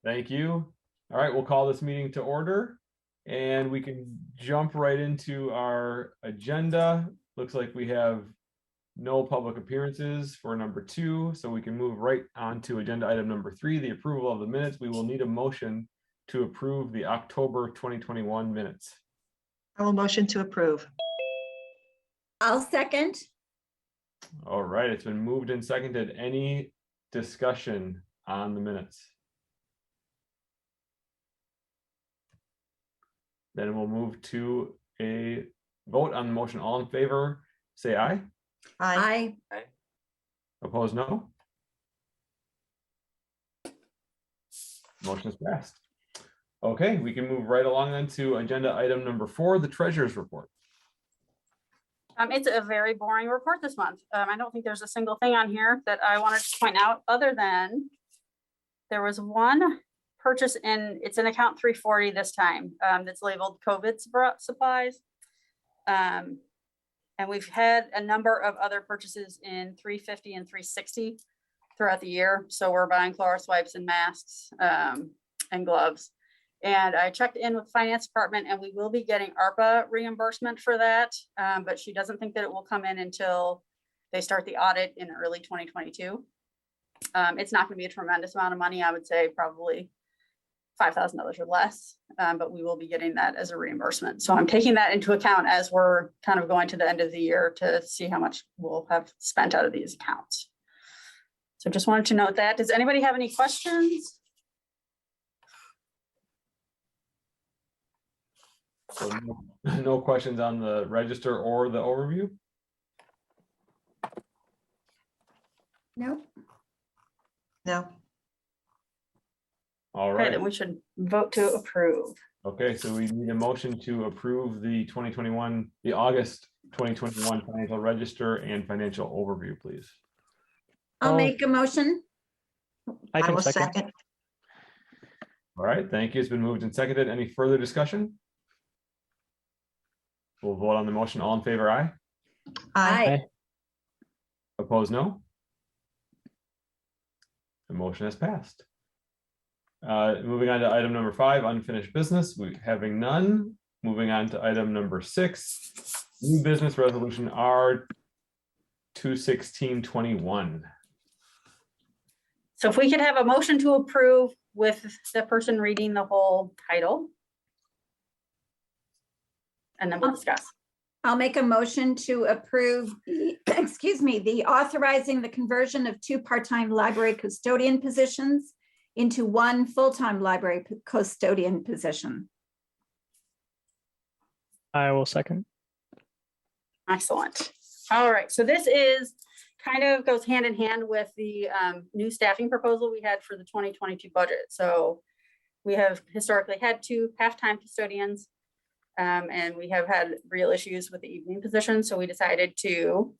Thank you. All right, we'll call this meeting to order and we can jump right into our agenda. Looks like we have no public appearances for number 2, so we can move right on to agenda item number 3, the approval of the minutes. We will need a motion to approve the October 2021 minutes. I will motion to approve. I'll second. All right, it's been moved and seconded. Any discussion on the minutes? Then we'll move to a vote on the motion. All in favor, say aye. Aye. Aye. Opposed, no. Motion is passed. Okay, we can move right along then to agenda item number 4, the treasurer's report. It's a very boring report this month. I don't think there's a single thing on here that I wanted to point out other than there was one purchase it's in account 340 this time, that's labeled COVID supplies. And we've had a number of other purchases in 350 and 360 throughout the year. So we're buying Clorox wipes and masks and gloves. And I checked in with the finance department and we will be getting ARPA reimbursement for that. But she doesn't think that it will come in until they start the audit in early 2022. It's not going to be a tremendous amount of money. I would say probably $5,000 or less, but we will be getting that as a reimbursement. So I'm taking that into account as we're kind of going to the end of the year to see how much we'll have spent out of these accounts. So just wanted to note that. Does anybody have any questions? So no questions on the register or the overview? Nope. No. All Okay, right. then we should vote to approve. Okay, so we need a motion to approve the August 2021 financial register and financial overview, please. I'll make a motion. I can will second. second. All right, thank you. It's been moved and seconded. Any further discussion? We'll vote on the motion. All in favor, aye. Aye. Opposed, no. The motion has passed. Moving on to item number 5, unfinished business. We having none. Moving on to item number 6, new business resolution R 21621. So if we could have a motion to approve with the person reading the whole title. And then we'll discuss. I'll make a motion to approve, the authorizing the conversion of 2 part-time library custodian positions into 1 full-time library custodian position. I will second. Excellent. All right, so this is kind of goes hand in hand with the new staffing proposal we had for the 2022 budget. So we have historically had 2 half-time custodians, and we have had real issues with the evening position. So we decided to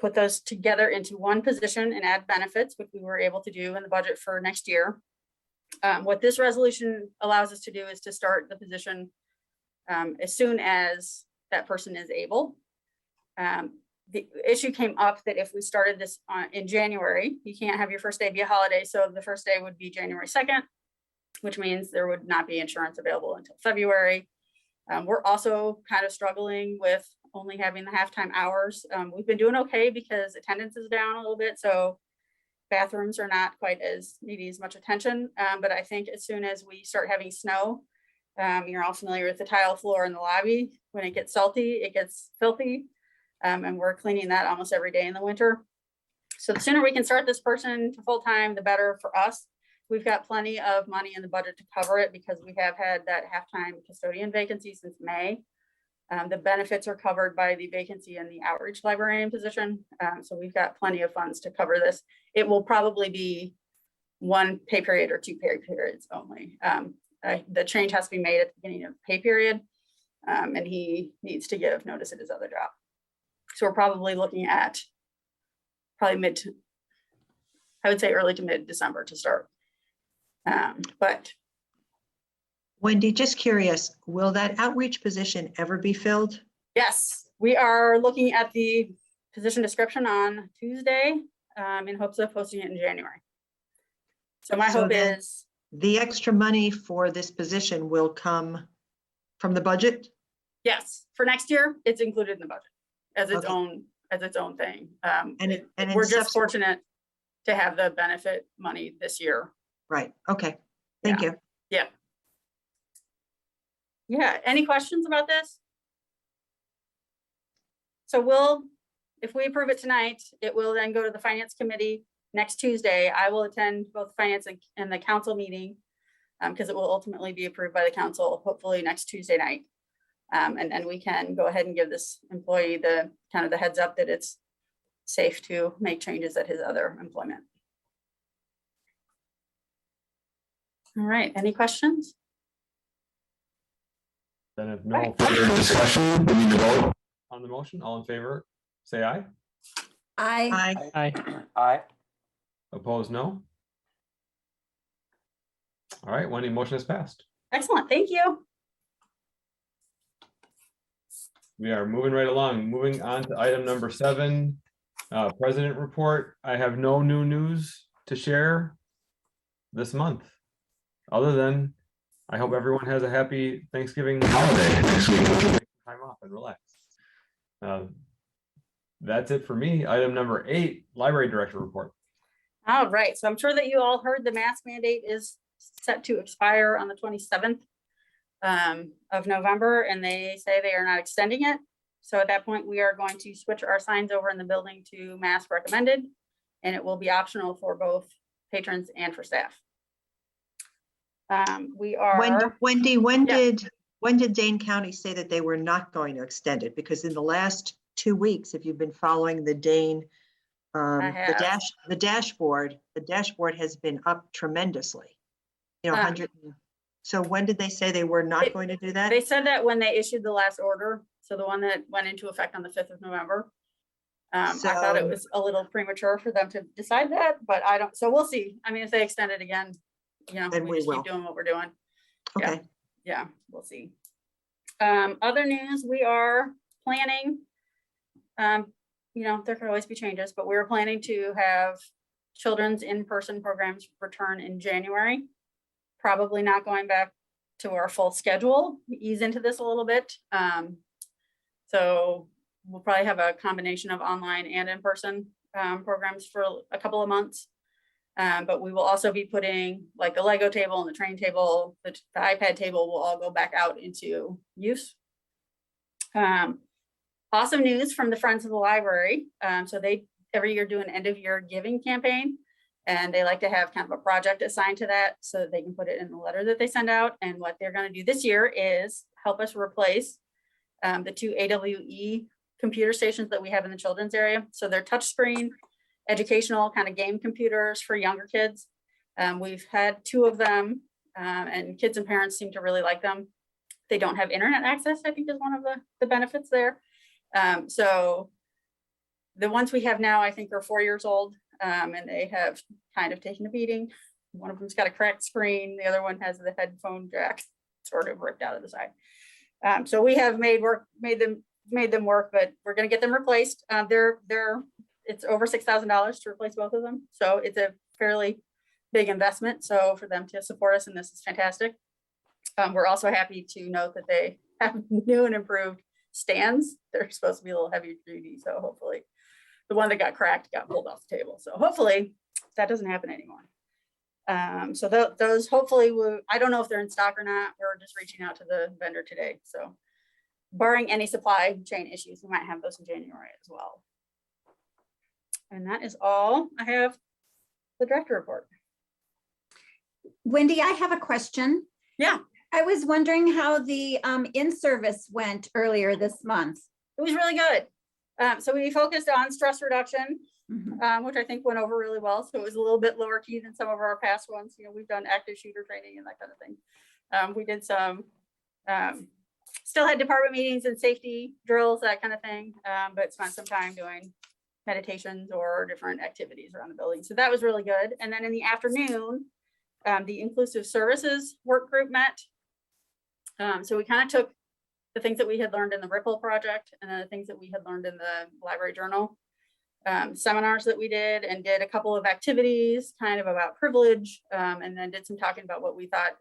put those together into 1 position and add benefits, which we were able to do in the budget for next year. What this resolution allows us to do is to start the position as soon as that person is able. The issue came up that if we started this in January, you can't have your first day be a holiday. So the first day would be January 2nd, which means there would not be insurance available until February. We're also kind of struggling with only having the halftime hours. We've been doing okay because attendance is down a little bit. So bathrooms are not quite as needing as much attention. But I think as soon as we start having snow, you're all familiar with the tile floor in the lobby. When it gets salty, it gets filthy. And we're cleaning that almost every day in the winter. So the sooner we can start this person to full-time, the better for us. We've got plenty of money in the budget to cover it because we have had that half-time custodian vacancy since May. The benefits are covered by the vacancy in the outreach librarian position. So we've got plenty of funds to cover this. It will probably be 1 pay period or 2 pay periods only. The change has to be made at the beginning of the pay period, and he needs to give notice at his other job. So we're probably looking at probably I would say early to mid-December to start. But Wendy, just curious, will that outreach position ever be filled? yes, we are looking at the position description on Tuesday in hopes of posting it in January. So my hope is the extra money for this position will come from the budget? Yes, for next year, it's included in the budget as its Okay. own thing. And in We're just subsequent- fortunate to have the benefit money this year. Right, okay, thank you. Yeah, any questions about this? So if we approve it tonight, it will then go to the finance committee next Tuesday. I will attend both finance and the council meeting because it will ultimately be approved by the council, hopefully next Tuesday night. And then we can go ahead and give this employee the kind of the heads up that it's safe to make changes at his other employment. All right, any questions? Then if no further discussion, we need to vote on the motion. All in favor, say aye. I, Aye. Opposed, no. All right, Wendy, motion is passed. Excellent, thank you. We are moving right along, moving on to item number 7, president report. I have no new news to share this month, other than I hope everyone has a happy Thanksgiving holiday next week. Take time off and relax. That's it for me. Item number 8, library director report. All right, so I'm sure that you all heard the mask mandate is set to expire on the 27th of November, and they say they are not extending it. So at that point, we are going to switch our signs over in the building to mask recommended, and it will be optional for both patrons and for staff. We are. Wendy, when Yeah. did Dane County say that they were not going to extend it? Because in the last 2 weeks, if you've been following the Dane, have. the dashboard has been up tremendously. You know, Um, 100. So when did they say they were not going to do that? They said that when they issued the last order, so the one that went into effect on the 5th of November. I thought it So- was a little premature for them to decide that, but I don't, so we'll see. I mean, if they extend it again, you know, Then we we just will. keep doing what we're doing. Okay, Yeah, we'll see. Other news, we are planning, you know, there could always be changes, but we're planning to have children's in-person programs return in January. Probably not going back to our full schedule, ease into this a little bit. So we'll probably have a combination of online and in-person programs for a couple of months. But we will also be putting like the Lego table and the train table, the iPad table will all go back out into use. Awesome news from the Friends of the Library. So they every year do an end of year giving campaign, and they like to have kind of a project assigned to that so that they can put it in the letter that they send out. And what they're going to do this year is help us replace the 2 AWE computer stations that we have in the children's area. So they're touchscreen, educational kind of game computers for younger kids. We've had 2 of them, and kids and parents seem to really like them. They don't have internet access, I think is one of the benefits there. So the ones we have now, I think are 4 years old, and they have kind of taken a beating. One of them's got a cracked screen. The other one has the headphone jack sort of ripped out of the side. So we have made them work, but we're going to get them replaced. It's over $6,000 to replace both of them. So it's a fairly big investment. So for them to support us in this is fantastic. We're also happy to note that they have new and improved stands. They're supposed to be a little heavier duty. So hopefully the one that got cracked got pulled off the table. So hopefully that doesn't happen anymore. So those hopefully I don't know if they're in stock or not. We're just reaching out to the vendor today. So barring any supply chain issues, we might have those in January as well. And that is all I have the director report. Wendy, I have a question. Yeah. I was wondering how the in-service went earlier this month. It was really good. So we focused on stress reduction, Mhm. which I think went over really well. So it was a little bit lower key than some of our past ones. You know, we've done active shooter training and that kind of thing. We did some, still had department meetings and safety drills, that kind of thing, but spent some time doing meditations or different activities around the building. So that was really good. And then in the afternoon, the inclusive services work group met. So we kind of took the things that we had learned in the Ripple project and then the things that we had learned in the library journal. seminars that we did, and did a couple of activities kind of about privilege, and then did some talking about what we thought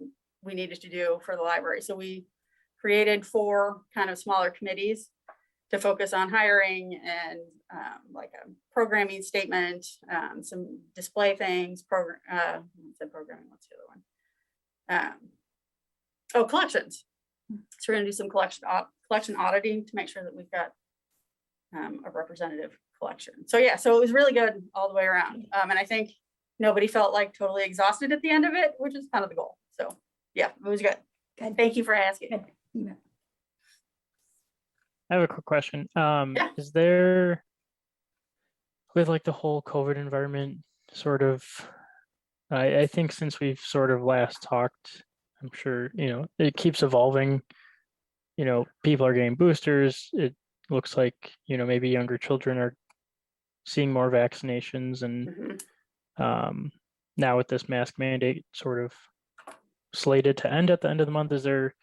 we needed to do for the library. So we created 4 kind of smaller committees to focus on hiring and like a programming statement, some display things, programming, what's the other one? Collections. So we're gonna do some collection auditing to make sure that we've got a representative collection. So yeah, so it was really good all the way around. And I think nobody felt like totally exhausted at the end of it, which is kind of the goal. So yeah, it was good. Good. Thank you for asking. Good. Yeah. I have a quick question. Yeah. Is there, with like the whole COVID environment, sort of, I think since we've sort of last talked, I'm sure, it keeps evolving. People are getting boosters. It looks like, maybe younger children are seeing more vaccinations, and Mhm. now with this mask mandate sort of slated to end at the end of the month, is there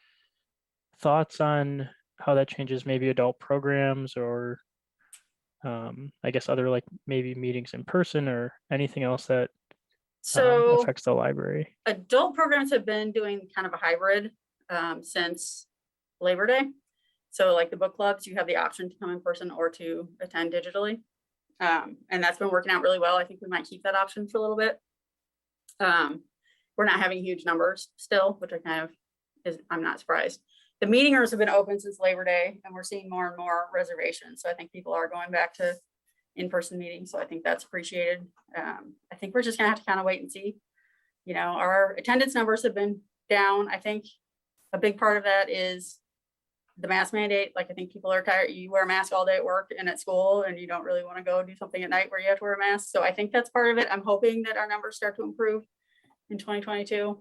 thoughts on how that changes maybe adult programs, or I guess other like maybe meetings in person or anything else that So affects the library? adult programs have been doing kind of a hybrid since Labor Day. So like the book clubs, you have the option to come in person or to attend digitally. And that's been working out really well. I think we might keep that option for a little bit. We're not having huge numbers still, which I'm not surprised. The meeting rooms have been open since Labor Day, and we're seeing more and more reservations. So I think people are going back to in-person meetings. So I think that's appreciated. I think we're just gonna have to kind of wait and see. Our attendance numbers have been down. I think a big part of that is the mask mandate. Like, I think people are tired. You wear a mask all day at work and at school, and you don't really want to go do something at night where you have to wear a mask. So I think that's part of it. I'm hoping that our numbers start to improve in 2022.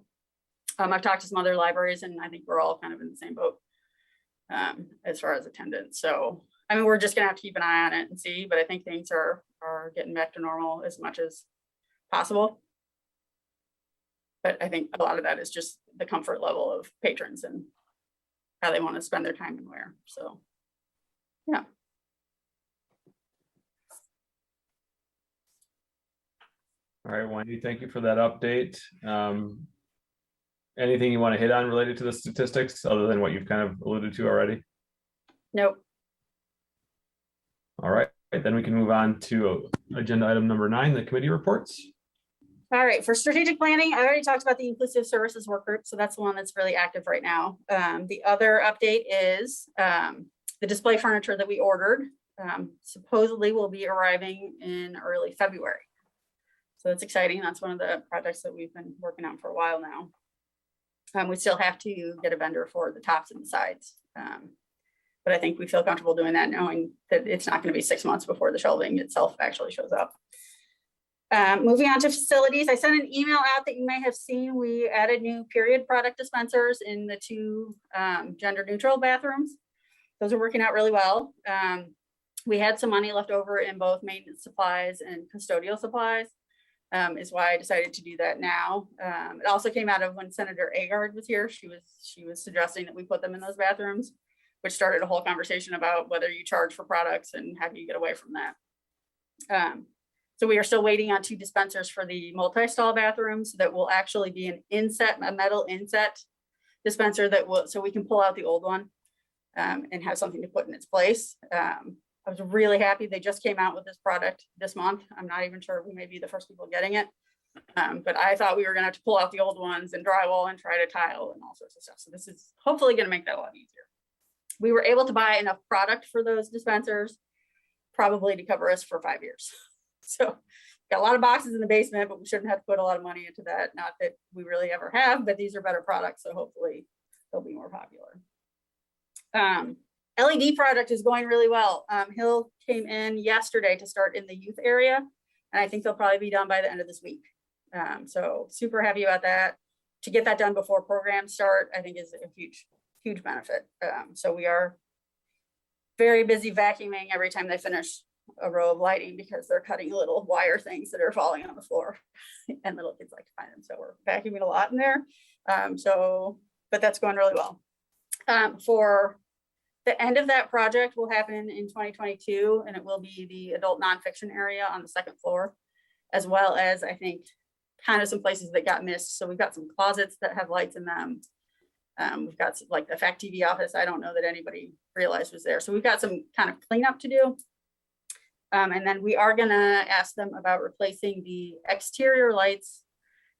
I've talked to some other libraries, and I think we're all kind of in the same boat as far as attendance. So, I mean, we're just gonna have to keep an eye on it and see, but I think things are getting back to normal as much as possible. But I think a lot of that is just the comfort level of patrons and how they want to spend their time and where. So, yeah. All right, Wendy, thank you for that update. Anything you want to hit on related to the statistics other than what you've kind of alluded to already? Nope. All right, then we can move on to agenda item number 9, the committee reports. All right, for strategic planning, I already talked about the inclusive services work group. So that's the one that's really active right now. The other update is the display furniture that we ordered supposedly will be arriving in early February. So that's exciting. That's one of the projects that we've been working on for a while now. We still have to get a vendor for the tops and the sides. But I think we feel comfortable doing that, knowing that it's not going to be 6 months before the shelving itself actually shows up. Moving on to facilities, I sent an email out that you may have seen. We added new period product dispensers in the 2 gender neutral bathrooms. Those are working out really well. We had some money left over in both maintenance supplies and custodial supplies, is why I decided to do that now. It also came out of when Senator Agard was here. She was suggesting that we put them in those bathrooms, which started a whole conversation about whether you charge for products and how do you get away from that. So we are still waiting on 2 dispensers for the multi-stall bathrooms that will actually be an inset, a metal inset dispenser that will, so we can pull out the old one and have something to put in its place. I was really happy. They just came out with this product this month. I'm not even sure we may be the first people getting it. But I thought we were gonna have to pull out the old ones and drywall and try to tile and all sorts of stuff. So this is hopefully gonna make that a lot easier. We were able to buy enough product for those dispensers, probably to cover us for 5 years. So got a lot of boxes in the basement, but we shouldn't have to put a lot of money into that. Not that we really ever have, but these are better products. So hopefully they'll be more popular. LED product is going really well. Hill came in yesterday to start in the youth area, and I think they'll probably be done by the end of this week. So super happy about that. To get that done before programs start, I think is a huge benefit. So we are very busy vacuuming every time they finish a row of lighting because they're cutting little wire things that are falling on the floor and little kids like to find them. So we're vacuuming a lot in there. But that's going really well. For The end of that project will happen in 2022, and it will be the adult nonfiction area on the second floor, as well as, I think, kind of some places that got missed. So we've got some closets that have lights in them. We've got like the Fact TV office. I don't know that anybody realized was there. So we've got some kind of cleanup to do. And then we are gonna ask them about replacing the exterior lights.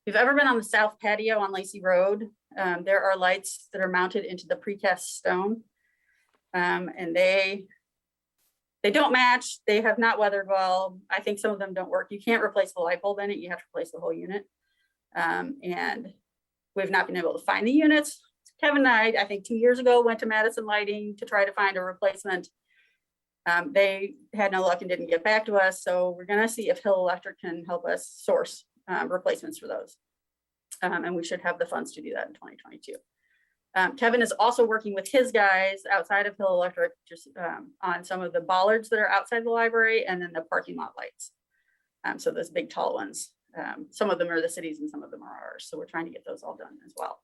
If you've ever been on the south patio on Lacey Road, there are lights that are mounted into the precast stone. And they don't match. They have not weathered well. I think some of them don't work. You can't replace the light bulb in it. You have to replace the whole unit. And we've not been able to find the units. Kevin and I think 2 years ago, went to Madison Lighting to try to find a replacement. They had no luck and didn't get back to us. So we're gonna see if Hill Electric can help us source replacements for those. And we should have the funds to do that in 2022. Kevin is also working with his guys outside of Hill Electric, just on some of the bollards that are outside the library and then the parking lot lights. So those big tall ones, some of them are the city's and some of them are ours. So we're trying to get those all done as well.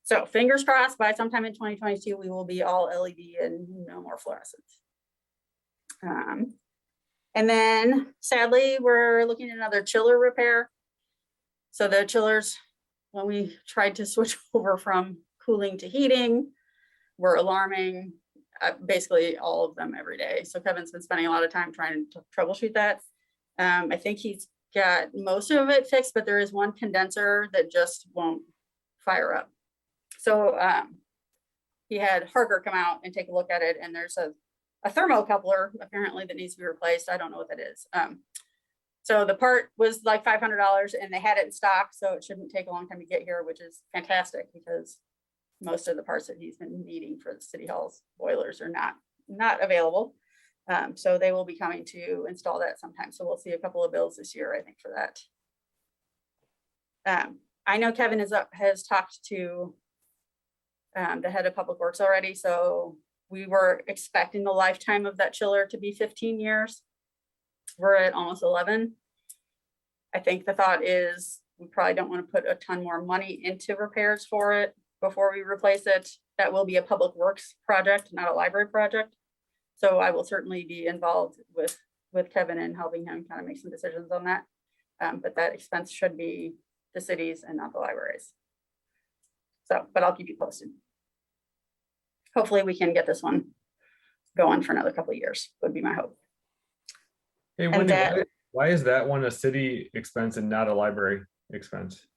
So fingers crossed, by sometime in 2022, we will be all LED and no more fluorescence. And then sadly, we're looking at another chiller repair. So the chillers, when we tried to switch over from cooling to heating, were alarming, basically all of them every day. So Kevin's been spending a lot of time trying to troubleshoot that. I think he's got most of it fixed, but there is one condenser that just won't fire up. So he had Harker come out and take a look at it, and there's a thermocoupler apparently that needs to be replaced. I don't know what that is. So the part was like $500 and they had it in stock, so it shouldn't take a long time to get here, which is fantastic because most of the parts that he's been needing for the city hall's boilers are not available. So they will be coming to install that sometime. So we'll see a couple of bills this year, I think, for that. I know Kevin has talked to the head of Public Works already. So we were expecting the lifetime of that chiller to be 15 years. We're at almost 11. I think the thought is we probably don't want to put a ton more money into repairs for it before we replace it. That will be a Public Works project, not a library project. So I will certainly be involved with Kevin and helping him kind of make some decisions on that. But that expense should be the cities and not the libraries. So, but I'll keep you posted. Hopefully we can get this one going for another couple of years, would be my hope. Hey, And Wendy, that- why is that one a city expense and not a library expense?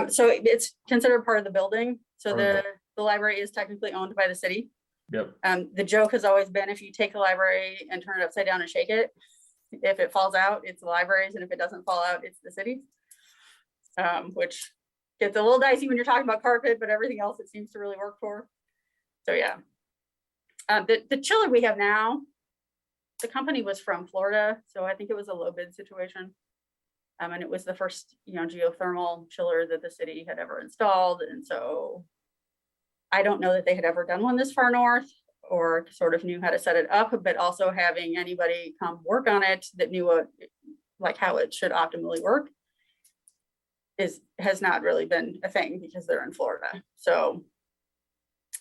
So it's considered part of the building. So Part of the library is technically owned by the city. Yep. The joke has always been if you take the library and turn it upside down and shake it, if it falls out, it's the libraries, and if it doesn't fall out, it's the city. Which gets a little dicey when you're talking about carpet, but everything else it seems to really work for. So yeah. The chiller we have now, the company was from Florida, so I think it was a low bid situation. And it was the first, geothermal chiller that the city had ever installed. And so I don't know that they had ever done one this far north or sort of knew how to set it up, but also having anybody come work on it that knew how it should optimally work has not really been a thing because they're in Florida. So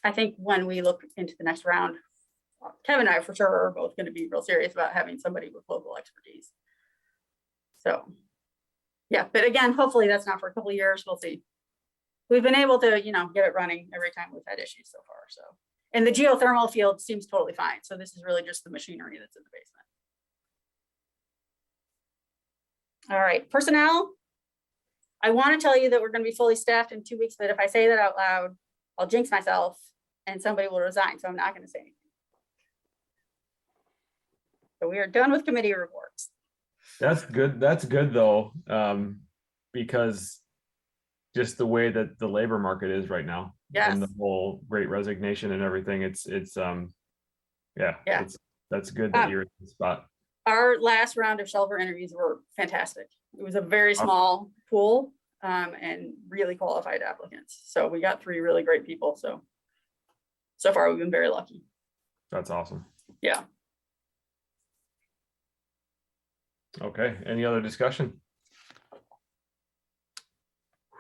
I think when we look into the next round, Kevin and I for sure are both going to be real serious about having somebody with local expertise. So yeah, but again, hopefully that's not for a couple of years. We'll see. We've been able to, get it running every time we've had issues so far. So, and the geothermal field seems totally fine. So this is really just the machinery that's in the basement. All right, personnel. I want to tell you that we're going to be fully staffed in 2 weeks, but if I say that out loud, I'll jinx myself and somebody will resign. So I'm not going to say anything. So we are done with committee reports. That's good. That's good though, because just the way that the labor market is right now, Yes. and the whole great resignation and everything, it's yeah. That's good that you're in the spot. Our last round of shelver interviews were fantastic. It was a very small pool and really qualified applicants. So we got 3 really great people. So far we've been very lucky. That's awesome. Yeah. Okay, any other discussion?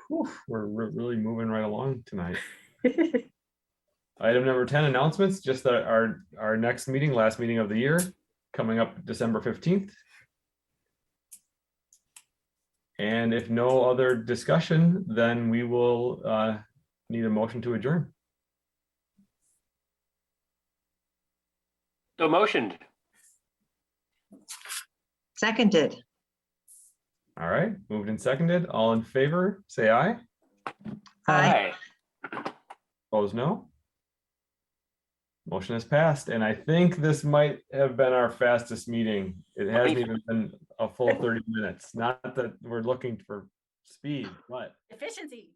Whew, we're really moving right along tonight. Item number 10, announcements, just that our next meeting, last meeting of the year, coming up December 15th. And if no other discussion, then we will need a motion to adjourn. So motioned. Seconded. All right, moved and seconded. All in favor, say aye. Aye. Opposed, no. Motion has passed, and I think this might have been our fastest meeting. It hasn't even been a full 30 minutes. Not that we're looking for speed, but Efficiency.